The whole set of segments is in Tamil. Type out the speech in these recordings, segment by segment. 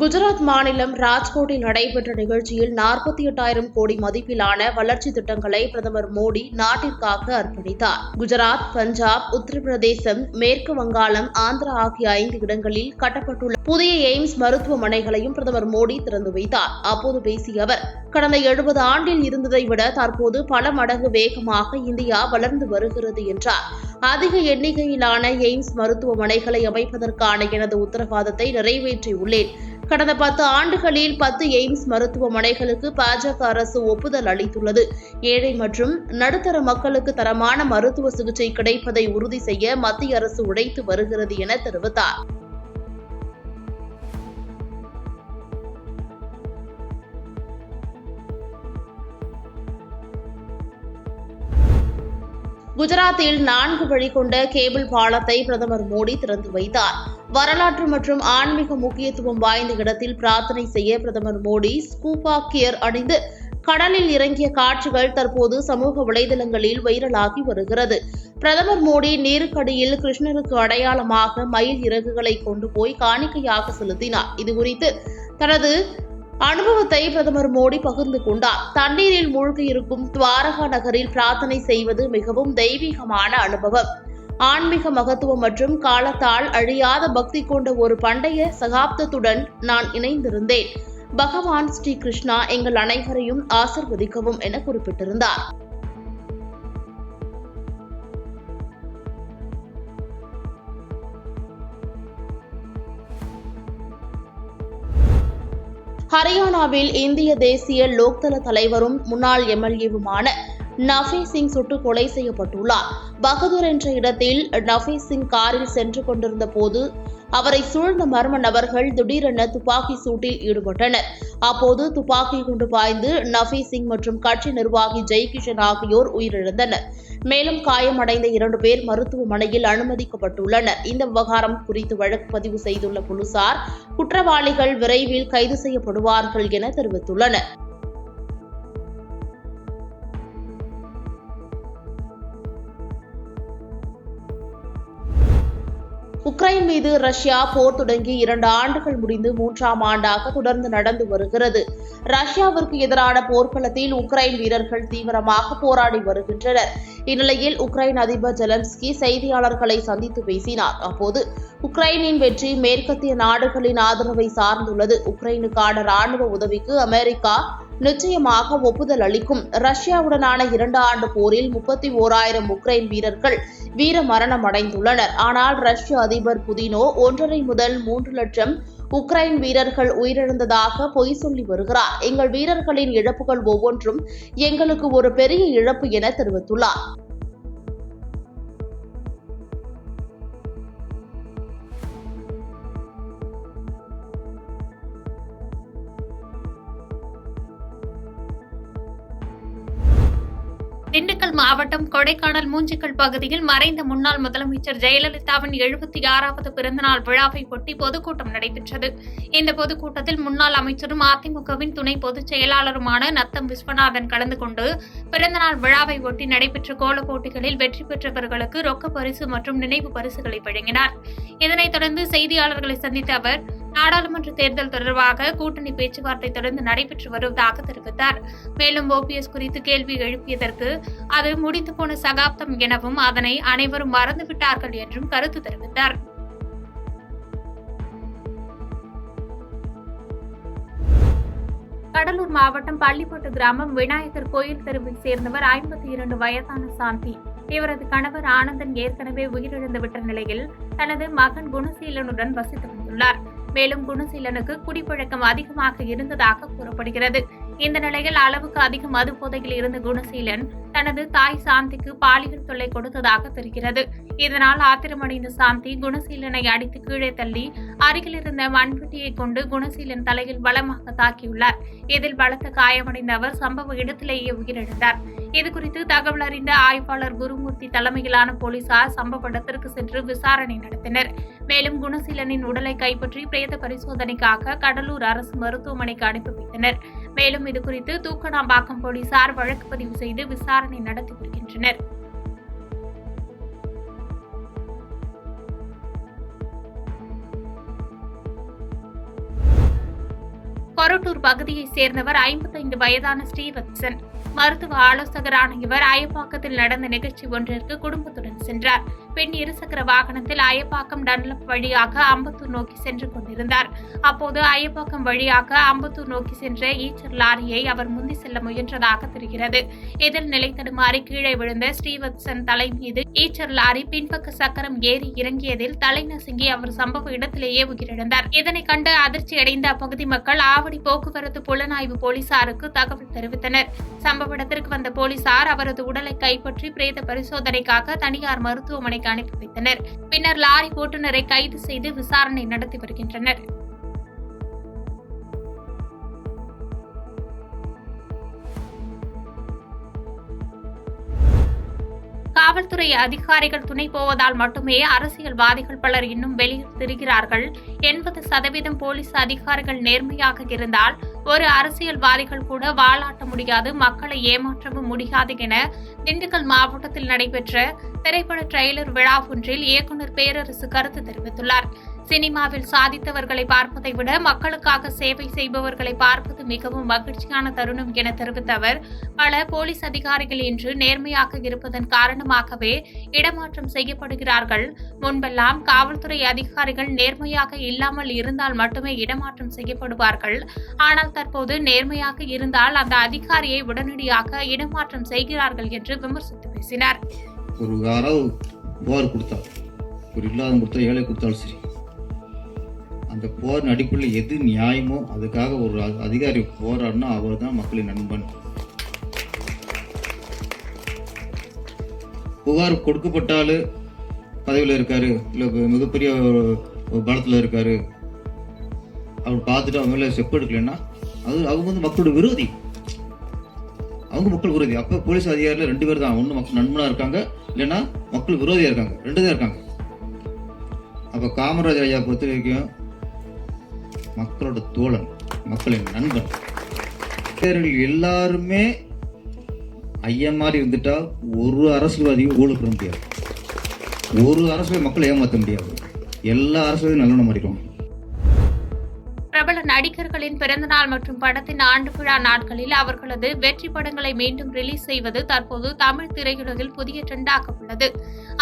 குஜராத் மாநிலம் ராஜ்கோட்டில் நடைபெற்ற நிகழ்ச்சியில் 48,000 கோடி மதிப்பிலான வளர்ச்சி திட்டங்களை பிரதமர் மோடி நாட்டிற்காக அர்ப்பணித்தார். குஜராத், பஞ்சாப், உத்தரப்பிரதேசம், மேற்கு வங்காளம், ஆந்திரா ஆகிய 5 இடங்களில் கட்டப்பட்டுள்ள புதிய எய்ம்ஸ் மருத்துவமனைகளையும் பிரதமர் மோடி திறந்து வைத்தார். அப்போது பேசிய அவர், கடந்த 70 ஆண்டில் இருந்ததை விட தற்போது பல மடங்கு வேகமாக இந்தியா வளர்ந்து வருகிறது என்றார். அதிக எண்ணிக்கையிலான எய்ம்ஸ் மருத்துவமனைகளை அமைப்பதற்கான எனது உத்தரவாதத்தை நிறைவேற்றியுள்ளேன். கடந்த 10 ஆண்டுகளில் 10 எய்ம்ஸ் மருத்துவமனைகளுக்கு பாஜக அரசு ஒப்புதல் அளித்துள்ளது. ஏழை மற்றும் நடுத்தர மக்களுக்கு தரமான மருத்துவ சிகிச்சை கிடைப்பதை உறுதி செய்ய மத்திய அரசு உழைத்து வருகிறது என தெரிவித்தார். குஜராத்தில் 4 வழி கொண்ட கேபிள் பாலத்தை பிரதமர் மோடி திறந்து வைத்தார். வரலாற்று மற்றும் ஆன்மீக முக்கியத்துவம் வாய்ந்த இடத்தில் பிரார்த்தனை செய்ய பிரதமர் மோடி ஸ்கூபா கியர் அணிந்து கடலில் இறங்கிய காட்சிகள் தற்போது சமூக வலைதளங்களில் வைரலாகி வருகிறது. பிரதமர் மோடி நீருக்கடியில் கிருஷ்ணருக்கு அடையாளமாக மயில் இறகுகளை கொண்டு போய் காணிக்கையாக செலுத்தினார். இதுகுறித்து தனது அனுபவத்தை பிரதமர் மோடி பகிர்ந்து கொண்டார். தண்ணீரில் மூழ்கியிருக்கும் துவாரகா நகரில் பிரார்த்தனை செய்வது மிகவும் தெய்வீகமான அனுபவம். ஆன்மீக மகத்துவம் மற்றும் காலத்தால் அழியாத பக்தி கொண்ட ஒரு பண்டைய சகாப்தத்துடன் நான் இணைந்திருந்தேன். பகவான் ஸ்ரீ கிருஷ்ணா எங்கள் அனைவரையும் ஆசிர்வதிக்கவும் என குறிப்பிட்டிருந்தார். ஹரியானாவில் இந்திய தேசிய லோக்தள தலைவரும் முன்னாள் எம்எல்ஏவுமான நஃபே சிங் சுட்டுக் கொலை செய்யப்பட்டுள்ளார். பகதூர் என்ற இடத்தில் நஃபே சிங் காரில் சென்று கொண்டிருந்த போது அவரை சூழ்ந்த மர்ம நபர்கள் திடீரென துப்பாக்கி சூட்டில் ஈடுபட்டனர். அப்போது துப்பாக்கி குண்டு பாய்ந்து நஃபே சிங் மற்றும் கட்சி நிர்வாகி ஜெய்கிஷன் ஆகியோர் உயிரிழந்தனர். மேலும் காயமடைந்த 2 பேர் மருத்துவமனையில் அனுமதிக்கப்பட்டுள்ளனர். இந்த விவகாரம் குறித்து வழக்கு பதிவு செய்துள்ள போலீசார் குற்றவாளிகள் விரைவில் கைது செய்யப்படுவார்கள் என தெரிவித்துள்ளனர். உக்ரைன் மீது ரஷ்யா போர் தொடங்கி 2 ஆண்டுகள் முடிந்து 3ஆம் ஆண்டாக தொடர்ந்து நடந்து வருகிறது. ரஷ்யாவிற்கு எதிரான போர்க்களத்தில் உக்ரைன் வீரர்கள் தீவிரமாக போராடி வருகின்றனர். இந்நிலையில் உக்ரைன் அதிபர் ஜெலன்ஸ்கி செய்தியாளர்களை சந்தித்து பேசினார். அப்போது உக்ரைனின் வெற்றி மேற்கத்திய நாடுகளின் ஆதரவை சார்ந்துள்ளது. உக்ரைனுக்கான ராணுவ உதவிக்கு அமெரிக்கா நிச்சயமாக ஒப்புதல் அளிக்கும். ரஷ்யாவுடனான 2 ஆண்டு போரில் 31,000 உக்ரைன் வீரர்கள் வீர மரணம் அடைந்துள்ளனர். ஆனால் ரஷ்ய அதிபர் புதினோ 1.5 முதல் 3 லட்சம் உக்ரைன் வீரர்கள் உயிரிழந்ததாக பொய் சொல்லி வருகிறார். எங்கள் வீரர்களின் இழப்புகள் ஒவ்வொன்றும் எங்களுக்கு ஒரு பெரிய இழப்பு என தெரிவித்துள்ளார். திண்டுக்கல் மாவட்டம் கொடைக்கானல் மூஞ்சிக்கல் பகுதியில் மறைந்த முன்னாள் முதலமைச்சர் ஜெயலலிதாவின் 76வது பிறந்தநாள் விழாவை ஒட்டி பொதுக்கூட்டம் நடைபெற்றது. இந்த பொதுக்கூட்டத்தில் முன்னாள் அமைச்சரும் அதிமுகவின் துணை பொதுச் செயலாளருமான நத்தம் விஸ்வநாதன் கலந்து கொண்டு பிறந்தநாள் விழாவை ஒட்டி நடைபெற்ற கோலப் போட்டிகளில் வெற்றி பெற்றவர்களுக்கு ரொக்க பரிசு மற்றும் நினைவு பரிசுகளை வழங்கினார். இதனைத் தொடர்ந்து செய்தியாளர்களை சந்தித்த அவர், நாடாளுமன்ற தேர்தல் தொடர்பாக கூட்டணி பேச்சுவார்த்தை தொடர்ந்து நடைபெற்று வருவதாக தெரிவித்தார். மேலும் ஓபிஎஸ் குறித்து கேள்வி எழுப்பியதற்கு அது முடிந்து போன சகாப்தம் எனவும் அதனை அனைவரும் மறந்துவிட்டார்கள் என்றும் கருத்து தெரிவித்தார். கடலூர் மாவட்டம் பள்ளிப்பட்டு கிராமம் விநாயகர் கோயில் தெருவில் சேர்ந்தவர் 52 வயதான சாந்தி. இவரது கணவர் ஆனந்தன் ஏற்கனவே உயிரிழந்துவிட்ட நிலையில் தனது மகன் குணசீலனுடன் வசித்து வந்துள்ளார். மேலும் குணசீலனுக்கு குடிப்பழக்கம் அதிகமாக இருந்ததாக கூறப்படுகிறது. இந்த நிலையில் அளவுக்கு அதிக மது போதையில் இருந்த குணசீலன் தனது தாய் சாந்திக்கு பாலியல் தொல்லை கொடுத்ததாக தெரிகிறது. இதனால் ஆத்திரமடைந்த சாந்தி குணசீலனை அடித்து கீழே தள்ளி அருகில் இருந்த மண்வெட்டியை கொண்டு குணசீலன் தலையில் பலமாக தாக்கியுள்ளார். இதில் பலத்த காயமடைந்த அவர் சம்பவ இடத்திலேயே உயிரிழந்தார். இதுகுறித்து தகவல் அறிந்த ஆய்வாளர் குருமூர்த்தி தலைமையிலான போலீசார் சம்பவ இடத்திற்கு சென்று விசாரணை நடத்தினர். மேலும் குணசீலனின் உடலை கைப்பற்றி பிரேத பரிசோதனைக்காக கடலூர் அரசு மருத்துவமனைக்கு அனுப்பி வைத்தனர். மேலும் இதுகுறித்து தூக்கணாம்பாக்கம் போலீசார் வழக்கு பதிவு செய்து விசாரணை நடத்தி வருகின்றனர். மொரட்டூர் பகுதியைச் சேர்ந்தவர் 55 வயதான ஸ்ரீவத்சன். மருத்துவ ஆலோசகரான இவர் அயப்பாக்கத்தில் நடந்த நிகழ்ச்சி ஒன்றிற்கு குடும்பத்துடன் சென்றார். பின் இருசக்கர வாகனத்தில் அயப்பாக்கம் டன்லப் வழியாக அம்பத்தூர் நோக்கி சென்று கொண்டிருந்தார். அப்போது அயப்பாக்கம் வழியாக அம்பத்தூர் நோக்கி சென்ற ஈச்சர் லாரியை அவர் முந்தி செல்ல முயன்றதாக தெரிகிறது. இதில் நிலை தடுமாறி கீழே விழுந்த ஸ்ரீவத்சன் தலை மீது ஈச்சர் லாரி பின்பக்க சக்கரம் ஏறி இறங்கியதில் தலை நசுங்கி அவர் சம்பவ இடத்திலேயே உயிரிழந்தார். இதனை கண்டு அதிர்ச்சியடைந்த அப்பகுதி மக்கள் ஆவடி போக்குவரத்து புலனாய்வு போலீசாருக்கு தகவல் தெரிவித்தனர். சம்பவ இடத்திற்கு வந்த போலீசார் அவரது உடலை கைப்பற்றி பிரேத பரிசோதனைக்காக தனியார் மருத்துவமனைக்கு அனுப்பி வைத்தனர். பின்னர் லாரி ஓட்டுநரை கைது செய்து விசாரணை நடத்தி வருகின்றனர். காவல்துறை அதிகாரிகள் துணை போவதால் மட்டுமே அரசியல்வாதிகள் பலர் இன்னும் வெளியில் திரிகிறார்கள். 80% போலீஸ் அதிகாரிகள் நேர்மையாக இருந்தால் ஒரு அரசியல்வாதிகள் கூட வாலாட்ட முடியாது, மக்களை ஏமாற்றவும் முடியாது என திண்டுக்கல் மாவட்டத்தில் நடைபெற்ற திரைப்பட ட்ரெய்லர் விழா ஒன்றில் இயக்குநர் பேரரசு கருத்து தெரிவித்துள்ளார். சினிமாவில் சாதித்தவர்களை பார்ப்பதை விட மக்களுக்காக சேவை செய்பவர்களை பார்ப்பது மிகவும் மகிழ்ச்சியான தருணம் என தெரிவித்த அவர், பல போலீஸ் அதிகாரிகள் இன்று நேர்மையாக இருப்பதன் காரணமாகவே இடமாற்றம் செய்யப்படுகிறார்கள். முன்பெல்லாம் காவல்துறை அதிகாரிகள் நேர்மையாக இல்லாமல் இருந்தால் மட்டுமே இடமாற்றம் செய்யப்படுவார்கள். ஆனால் தற்போது நேர்மையாக இருந்தால் அந்த அதிகாரியை உடனடியாக இடமாற்றம் செய்கிறார்கள் என்று விமர்சித்து பேசினார். ஒரு யாராவது போர் கொடுத்தா, ஒரு இல்லாத கொடுத்தா, ஏழை கொடுத்தாலும் சரி, அந்த போரின் அடிப்படையில் எது நியாயமோ அதுக்காக ஒரு அதிகாரி போராடினா அவர் தான் மக்களின் நண்பன். புகார் கொடுக்கப்பட்டாலு பதவியில் இருக்காரு, இல்லை மிகப்பெரிய ஒரு பலத்தில் இருக்காரு, அவர் பார்த்துட்டு அவங்க மேலே ஸ்டெப் எடுக்கலைன்னா அவங்க வந்து மக்களோட விரோதி, அவங்க மக்கள் விரோதி. அப்போ போலீஸ் அதிகாரியில் 2 பேர் தான், ஒன்று மக்கள் நண்பனாக இருக்காங்க, இல்லைன்னா மக்கள் விரோதியாக இருக்காங்க, 2 தான் இருக்காங்க. அப்போ காமராஜர் ஐயா பொறுத்த வரைக்கும் மக்களோட தோழன், மக்களின் நண்பன். எல்லாருமே ஐயா மாதிரி இருந்துட்டா ஒரு அரசியல்வாதியும் ஊழல் பெற முடியாது, ஒரு அரசியல் மக்களை ஏமாற்ற முடியாது. எல்லா அரசியலும் நல்லவன மாறிடுவாங்க. பிரபல நடிகர்களின் பிறந்தநாள் மற்றும் படத்தின் ஆண்டு விழா நாட்களில் அவர்களது வெற்றி படங்களை மீண்டும் ரிலீஸ் செய்வது தற்போது தமிழ் திரையுலகில் புதிய ட்ரெண்டாக உள்ளது.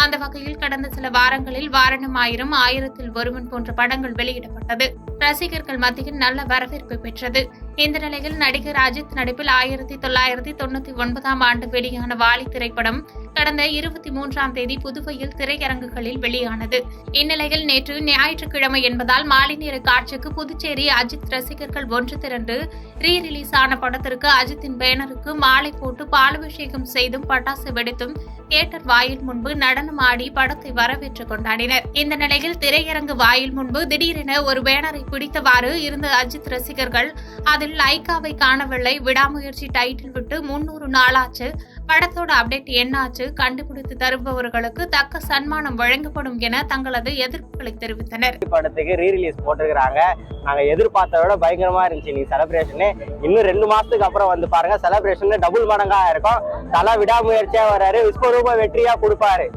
அந்த வகையில் கடந்த சில வாரங்களில் வாரணம் 1000, 1000ல் ஒருவன் போன்ற படங்கள் வெளியிடப்பட்டது. ரசிகர்கள் மத்தியில் நல்ல வரவேற்பு பெற்றது. இந்த நிலையில் நடிகர் அஜித் நடிப்பில் 1999ஆம் ஆண்டு வெளியான வாலி திரைப்படம் கடந்த 23ஆம் தேதி புதுவையில் திரையரங்குகளில் வெளியானது. இந்நிலையில் நேற்று ஞாயிற்றுக்கிழமை என்பதால் மாலை நேர காட்சிக்கு புதுச்சேரி அஜித் ரசிகர்கள் ஒன்று திரண்டு ரீ-ரிலீஸ் ஆன படத்திற்கு அஜித்தின் பேனருக்கு மாலை போட்டு பாலாபிஷேகம் செய்தும் பட்டாசு வெடித்தும் தியேட்டர் வாயில் முன்பு நடனம் ஆடி படத்தை வரவேற்றுக் கொண்டாடினர். இந்த நிலையில் திரையரங்கு வாயில் முன்பு திடீரென ஒரு பேனரை பிடித்தவாறு இருந்த அஜித் ரசிகர்கள் அதில் லைக்காவை காணவில்லை, விடாமுயற்சி டைட்டில் விட்டு 300 நாளாச்சு, படத்தோட அப்டேட் என்னாச்சு, கண்டுபிடித்து தருபவர்களுக்கு தக்க சன்மானம் வழங்கப்படும் என தங்களது எதிர்ப்புகளை தெரிவித்தனர். படத்துக்கு ரீ-ரிலீஸ் போட்டிருக்கிறாங்க. நாங்க எதிர்பார்த்த விட பயங்கரமா இருந்துச்சு. நீ செலிப்ரேஷன் இன்னும் 2 மாசத்துக்கு அப்புறம் வந்து பாருங்க, செலிப்ரேஷன் டபுள் மடங்கா இருக்கும். தலை விடாமுயற்சியா வர்றாரு, விஸ்வரூப வெற்றியா கொடுப்பாரு.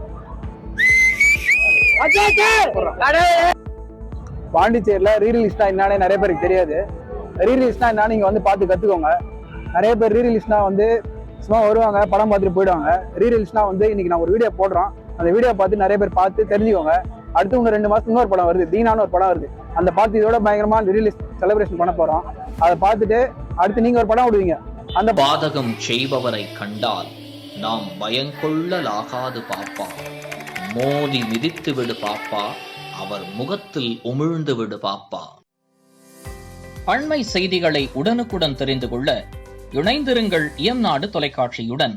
பாண்டிச்சேரியில ரீ-ரிலீஸ்னா என்னன்னு நிறைய பேருக்கு தெரியாது. ரீ-ரிலீஸ்னா என்னன்னு நீங்க வந்து பார்த்து கத்துக்கோங்க. நிறைய பேர் ரீ-ரிலீஸ்னா வந்து சும்மா வருவாங்க, படம் பார்த்துட்டு போயிடுவாங்க. ரீ-ரிலீஸ்னா வந்து இன்னைக்கு நான் ஒரு வீடியோ போடுறோம், அந்த வீடியோ பார்த்து நிறைய பேர் பார்த்து தெரிஞ்சுக்கோங்க. அடுத்து உங்க 2 மாசத்துக்கு இன்னொரு படம் வருது, தீனான்னு ஒரு படம் வருது. அந்த பார்த்து இதோட பயங்கரமா ரீ-ரிலீஸ் செலிப்ரேஷன் பண்ண போறோம். அதை பார்த்துட்டு அடுத்து நீங்க ஒரு படம் விடுவீங்க. அந்த பாதகம் செய்பவரை கண்டால் நாம் பயங்கொள்ளலாகாது பாப்பா, மோதி மிதித்து விடு பாப்பா, அவர் முகத்தில் உமிழ்ந்து விடு பாப்பா. அண்மை செய்திகளை உடனுக்குடன் தெரிந்து கொள்ள இணைந்திருங்கள் இயம்நாடு தொலைக்காட்சியுடன்.